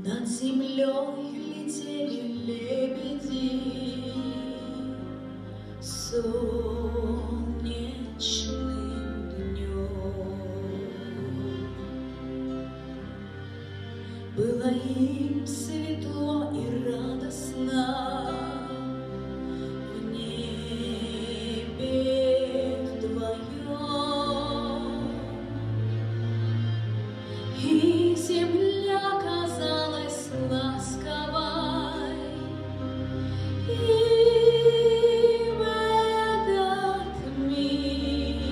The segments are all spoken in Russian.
Над землей летели лебеди солнечным днем. Было им светло и радостно в небе вдвоем, и земля казалась ласковой, и в этот миг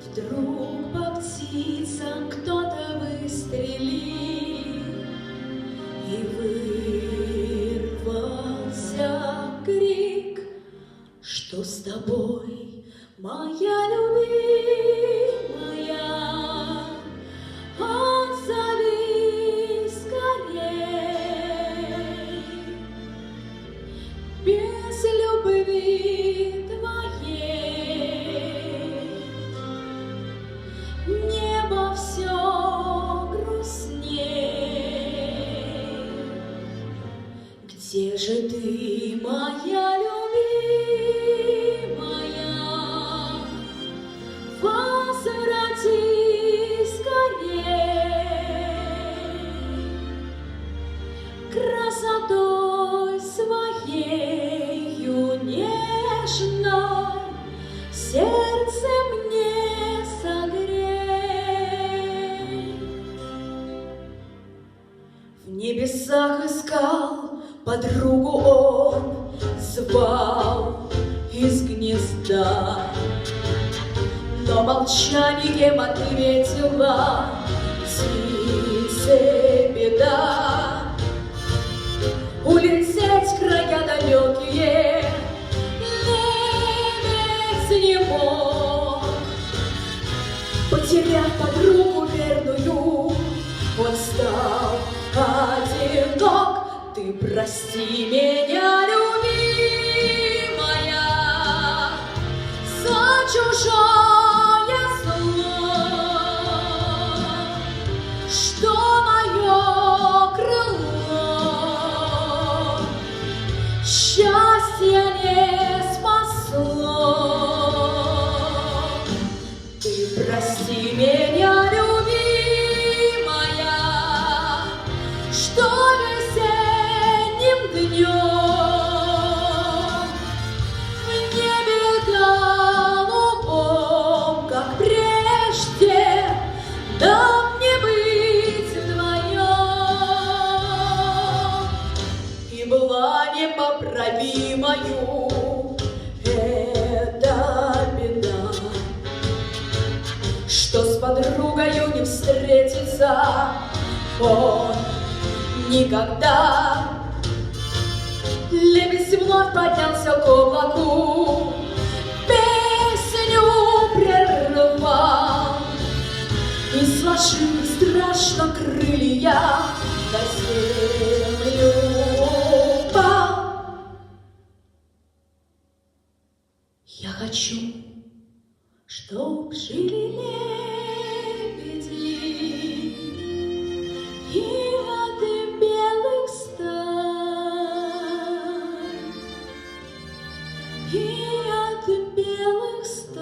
вдруг по птицам кто-то выстрелил, и вырвался крик: что с тобой, моя любимая? Отзови скорей. Без любви твоей небо все грустней. Где же ты, моя любимая? Возвратись скорей. Красотой своею нежной сердце мне согрей. В небесах искал подругу он, звал из гнезда, но молчанием ответила птице беда. Улететь в края далекие лебедь не мог, потерять подругу верную он стал одинок. Ты прости меня, любимая, за чужое зло, что мое крыло счастья не спасло. Ты прости меня, любимая, что весенним днем в небе голубом, как прежде, дам мне быть вдвоем. И была непоправимою эта беда, что с подругою не встретится он никогда. Лебедь вновь поднялся к облаку, песню прервал и, сложив страшно крылья, на землю упал. Я хочу, чтоб жили лебеди и от белых стай, и от белых стай.